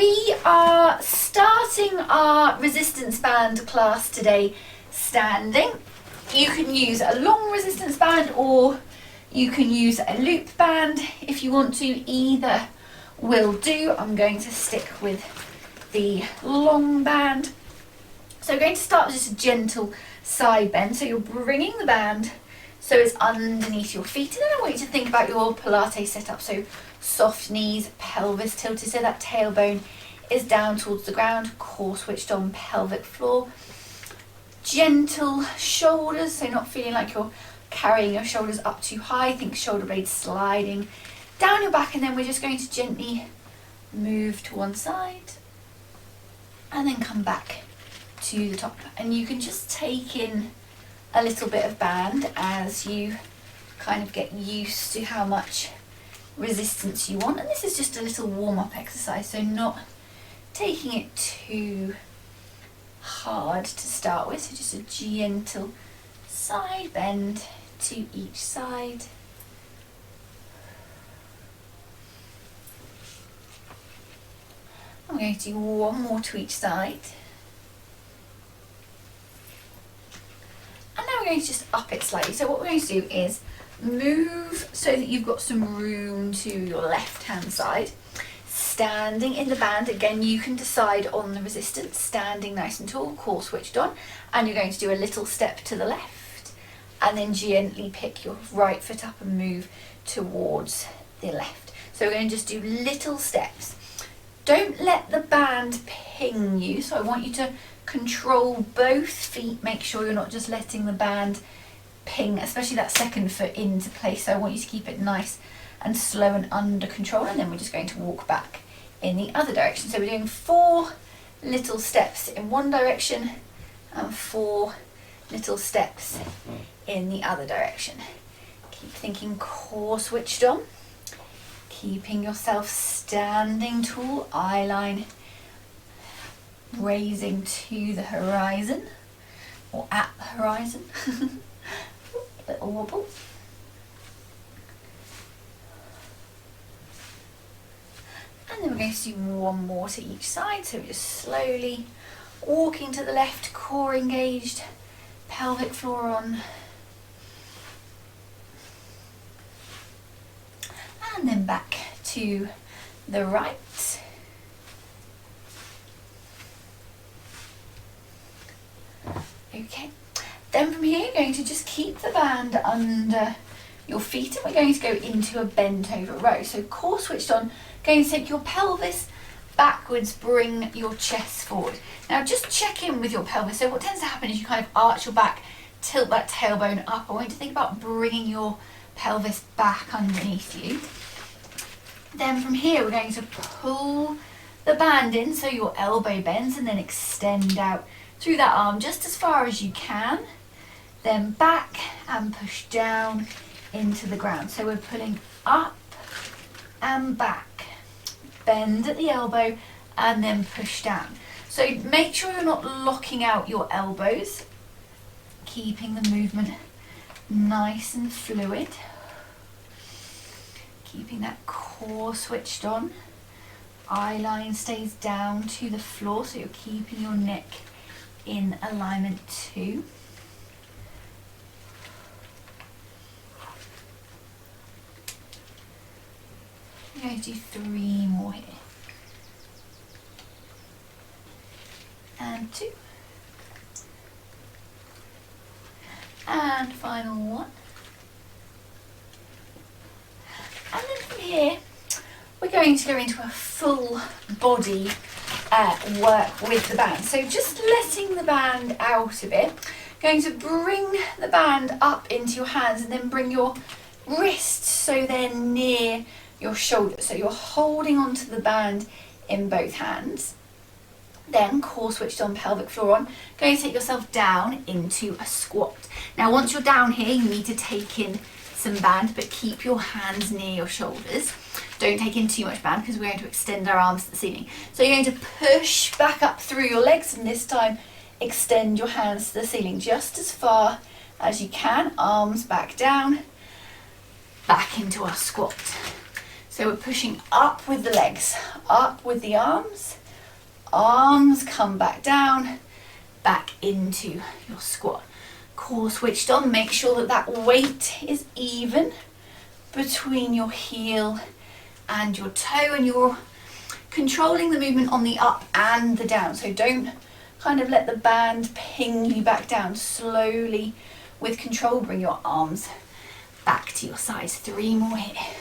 We are starting our resistance band class today standing. You can use a long resistance band or you can use a loop band if you want to. Either will do. I'm going to stick with the long band. So we're going to start with just a gentle side bend. So you're bringing the band so it's underneath your feet, and then I want you to think about your Pilates setup. So soft knees, pelvis tilted so that tailbone is down towards the ground, core switched on, pelvic floor. Gentle shoulders, so not feeling like you're carrying your shoulders up too high. Think shoulder blades sliding down your back, and then we're just going to gently move to one side and then come back to the top. And you can just take in a little bit of band as you kind of get used to how much resistance you want. And this is just a little warm-up exercise, so not taking it too hard to start with. So just a gentle side bend to each side. I'm going to do one more to each side. And now we're going to just up it slightly. So what we're going to do is move so that you've got some room to your left hand side. Standing in the band, again you can decide on the resistance, standing nice and tall, core switched on, and you're going to do a little step to the left and then gently pick your right foot up and move towards the left. So we're going to just do little steps. Don't let the band ping you, so I want you to control both feet. Make sure you're not just letting the band ping, especially that second foot, into place. So I want you to keep it nice and slow and under control, and then we're just going to walk back in the other direction. So we're doing 4 little steps in one direction and 4 little steps in the other direction. Keep thinking core switched on, keeping yourself standing tall, eye line raising to the horizon or at the horizon. Little wobble. And then we're going to do one more to each side. So we're just slowly walking to the left, core engaged, pelvic floor on. And then back to the right. Okay. Then from here, you're going to just keep the band under your feet, and we're going to go into a bent over row. So core switched on, going to take your pelvis backwards, bring your chest forward. Now just check in with your pelvis. So what tends to happen is you kind of arch your back, tilt that tailbone up. I want you to think about bringing your pelvis back underneath you. Then from here, we're going to pull the band in so your elbow bends, and then extend out through that arm just as far as you can. Then back and push down into the ground. So we're pulling up and back, bend at the elbow and then push down. So make sure you're not locking out your elbows, keeping the movement nice and fluid, keeping that core switched on. Eye line stays down to the floor, so you're keeping your neck in alignment too. I'm going to do 3 more here. And 2. And final one. And then from here, we're going to go into a full body work with the band. So just letting the band out a bit. Going to bring the band up into your hands and then bring your wrists so they're near your shoulder. So you're holding onto the band in both hands. Then core switched on, pelvic floor on. Going to take yourself down into a squat. Now once you're down here, you need to take in some band, but keep your hands near your shoulders. Don't take in too much band because we're going to extend our arms to the ceiling. So you're going to push back up through your legs, and this time extend your hands to the ceiling just as far as you can. Arms back down, back into our squat. So we're pushing up with the legs, up with the arms. Arms come back down, back into your squat. Core switched on. Make sure that that weight is even between your heel and your toe, and you're controlling the movement on the up and the down. So don't kind of let the band ping you back down. Slowly, with control, bring your arms back to your sides. 3 more here.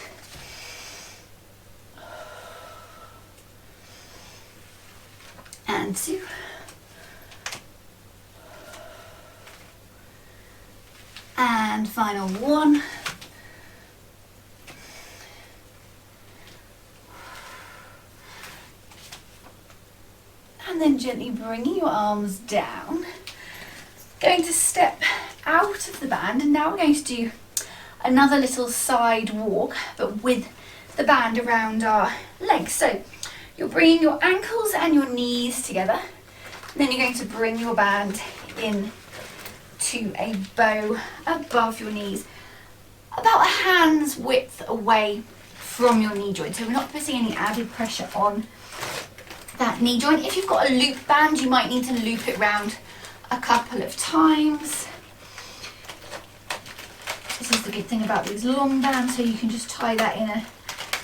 And 2. And final 1. And then gently bringing your arms down. Going to step out of the band, and now we're going to do another little side walk, but with the band around our legs. So you're bringing your ankles and your knees together, and then you're going to bring your band in to a bow above your knees, about a hand's width away from your knee joint. So we're not putting any added pressure on that knee joint. If you've got a loop band, you might need to loop it round a couple of times. This is the good thing about these long bands, so you can just tie that in a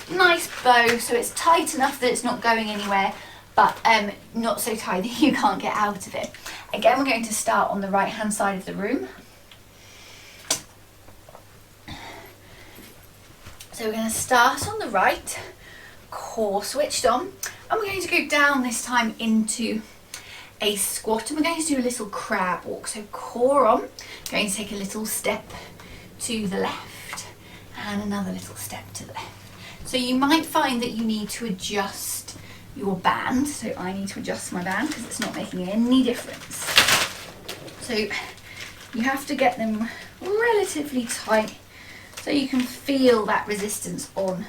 nice bow, so it's tight enough that it's not going anywhere, but not so tight that you can't get out of it. Again, we're going to start on the right hand side of the room. So we're going to start on the right, core switched on, and we're going to go down this time into a squat, and we're going to do a little crab walk. So core on, going to take a little step to the left and another little step to the left. So you might find that you need to adjust your band. So I need to adjust my band because it's not making any difference. So you have to get them relatively tight so you can feel that resistance on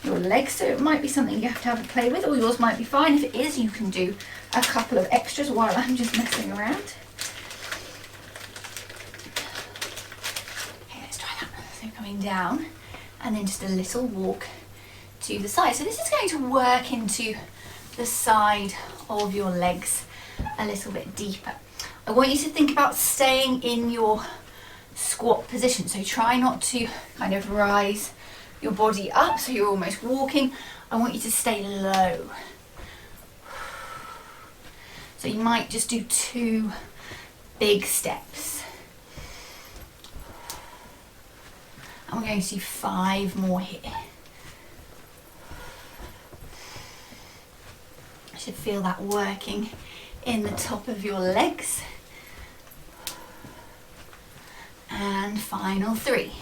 your legs. So it might be something you have to have a play with, or yours might be fine. If it is, you can do a couple of extras while I'm just messing around. Okay, let's try that. So coming down, and then just a little walk to the side. So this is going to work into the side of your legs a little bit deeper. I want you to think about staying in your squat position. So try not to kind of rise your body up so you're almost walking. I want you to stay low. So you might just do 2 big steps. And we're going to do 5 more here. You should feel that working in the top of your legs. And final 3.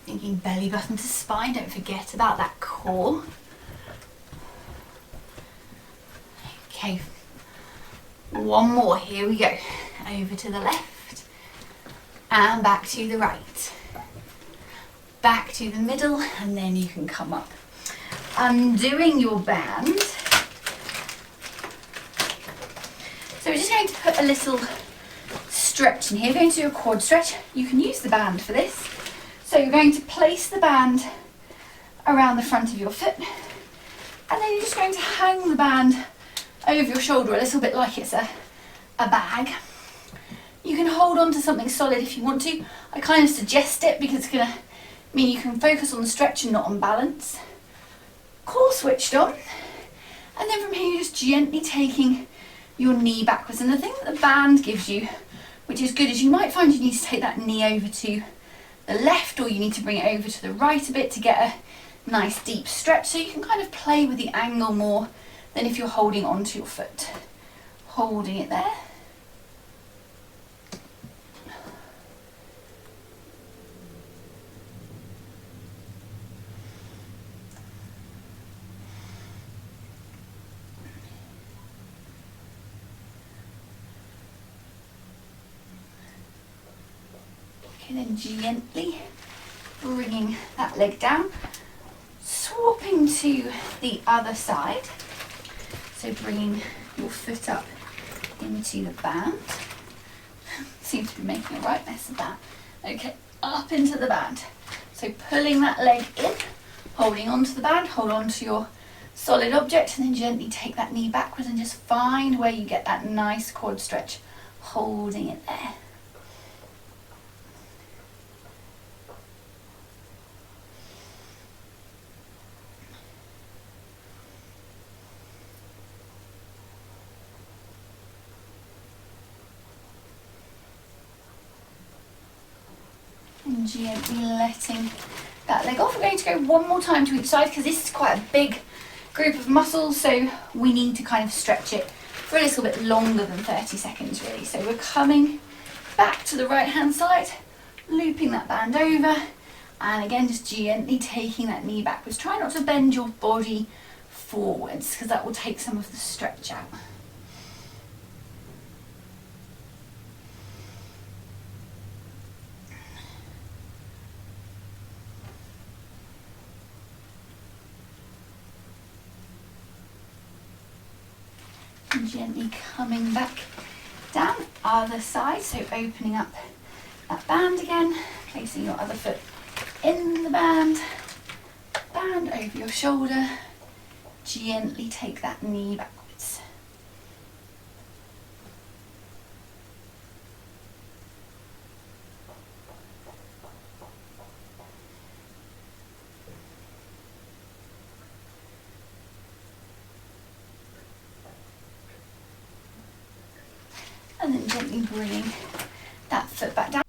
Thinking belly button to spine, don't forget about that core. Okay, 1 more, here we go. Over to the left and back to the right. Back to the middle, and then you can come up. Undoing your band. So we're just going to put a little stretch in here. We're going to do a quad stretch. You can use the band for this. So you're going to place the band around the front of your foot, and then you're just going to hang the band over your shoulder a little bit like it's a bag. You can hold on to something solid if you want to. I kind of suggest it because it's going to mean you can focus on the stretch and not on balance. Core switched on, and then from here you're just gently taking your knee backwards. And the thing that the band gives you, which is good, is you might find you need to take that knee over to the left, or you need to bring it over to the right a bit to get a nice deep stretch, so you can kind of play with the angle more than if you're holding onto your foot. Holding it there. And then gently bringing that leg down, swapping to the other side. So bringing your foot up into the band. Seem to be making a right mess of that. Okay, up into the band. So pulling that leg in, holding onto the band, hold on to your solid object, and then gently take that knee backwards and just find where you get that nice quad stretch, holding it there. And gently letting that leg off. We're going to go one more time to each side because this is quite a big group of muscles, so we need to kind of stretch it for a little bit longer than 30 seconds really. So we're coming back to the right hand side, looping that band over, and again just gently taking that knee backwards. Try not to bend your body forwards because that will take some of the stretch out. And gently coming back down, other side, so opening up that band again, placing your other foot in the band, band over your shoulder, gently take that knee backwards. And then gently bringing that foot back down.